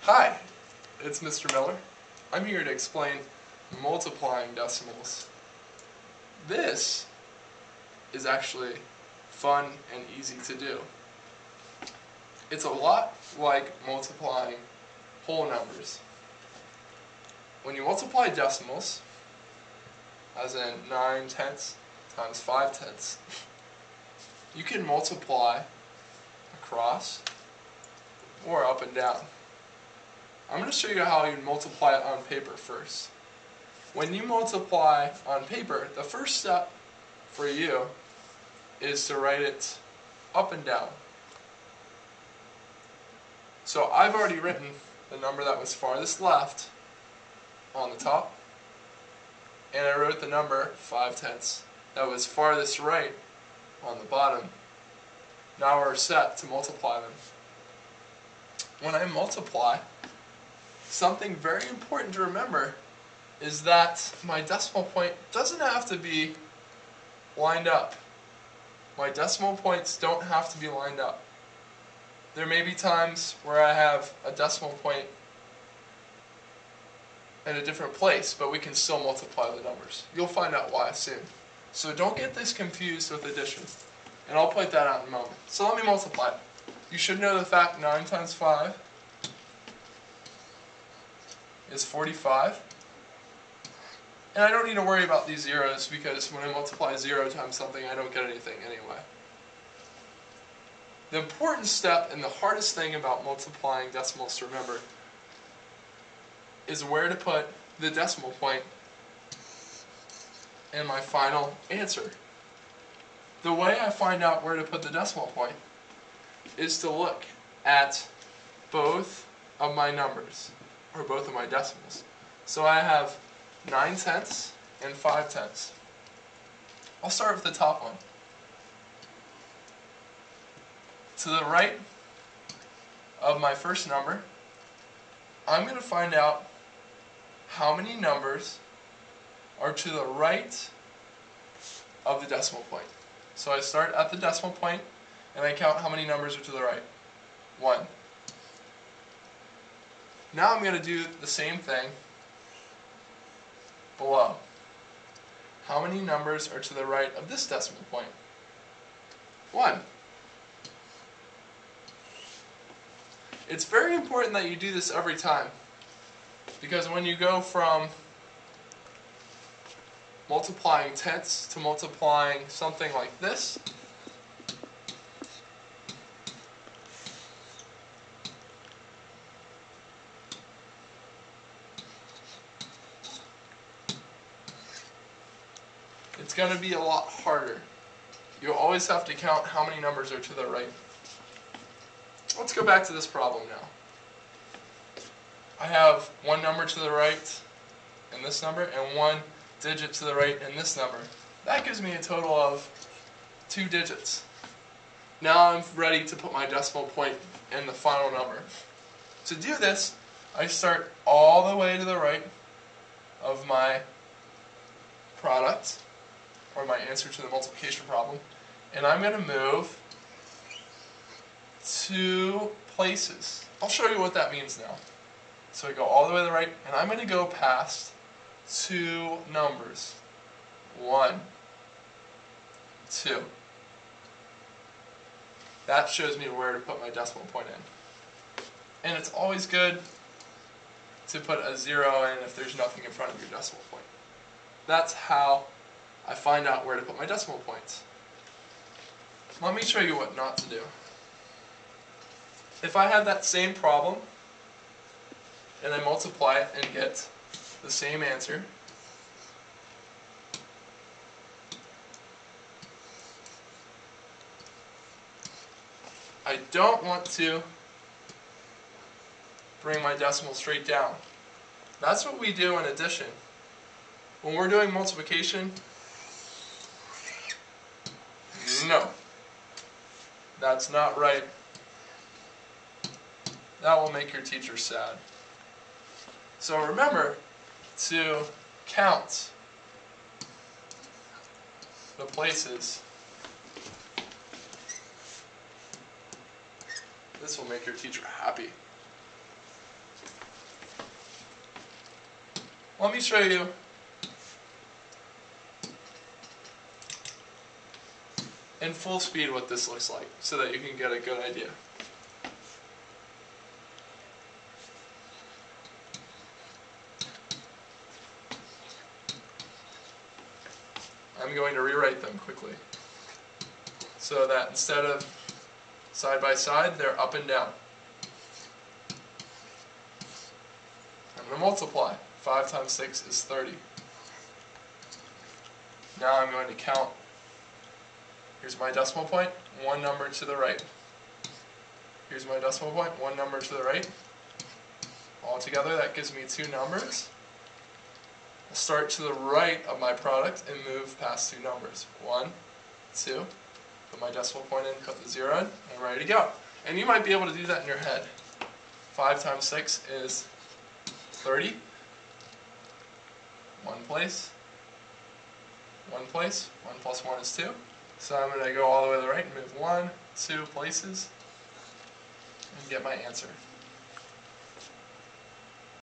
Hi, it's Mr. Miller. I'm here to explain multiplying decimals. This is actually fun and easy to do. It's a lot like multiplying whole numbers. When you multiply decimals, as in 9/10 times 5/10, you can multiply across or up and down. I'm going to show you how you multiply it on paper first. When you multiply on paper, the first step for you is to write it up and down. So I've already written the number that was farthest left on the top, and I wrote the number 5/10 that was farthest right on the bottom. Now we're set to multiply them. When I multiply, something very important to remember is that my decimal point doesn't have to be lined up. My decimal points don't have to be lined up. There may be times where I have a decimal point in a different place, but we can still multiply the numbers. You'll find out why soon. So don't get this confused with addition. And I'll point that out in a moment. So let me multiply it. You should know the fact 9 times 5 is 45. And I don't need to worry about these zeros because when I multiply 0 times something, I don't get anything anyway. The important step and the hardest thing about multiplying decimals to remember is where to put the decimal point in my final answer. The way I find out where to put the decimal point is to look at both of my numbers, or both of my decimals. So I have 9/10 and 5/10. I'll start with the top one. To the right of my first number, I'm going to find out how many numbers are to the right of the decimal point. So I start at the decimal point and I count how many numbers are to the right. 1. Now I'm going to do the same thing below. How many numbers are to the right of this decimal point? 1. It's very important that you do this every time, because when you go from multiplying tenths to multiplying something like this, it's going to be a lot harder. You always have to count how many numbers are to the right. Let's go back to this problem now. I have one number to the right in this number and one digit to the right in this number. That gives me a total of 2 digits. Now I'm ready to put my decimal point in the final number. To do this, I start all the way to the right of my product, or my answer to the multiplication problem, and I'm going to move 2 places. I'll show you what that means now. So I go all the way to the right, and I'm going to go past 2 numbers. 1, 2. That shows me where to put my decimal point in. And it's always good to put a 0 in if there's nothing in front of your decimal point. That's how I find out where to put my decimal points. Let me show you what not to do. If I have that same problem and I multiply it and get the same answer, I don't want to bring my decimal straight down. That's what we do in addition. When we're doing multiplication, no, that's not right. That will make your teacher sad. So remember to count the places. This will make your teacher happy. Let me show you in full speed what this looks like so that you can get a good idea. I'm going to rewrite them quickly so that instead of side by side, they're up and down. I'm going to multiply. 5 times 6 is 30. Now I'm going to count. Here's my decimal point, one number to the right. Here's my decimal point, one number to the right. Altogether, that gives me 2 numbers. I'll start to the right of my product and move past 2 numbers. 1, 2, put my decimal point in, put the 0 in, and I'm ready to go. And you might be able to do that in your head. 5 times 6 is 30. One place. 1 place. 1 plus 1 is 2. So I'm going to go all the way to the right and move 1, 2 places and get my answer.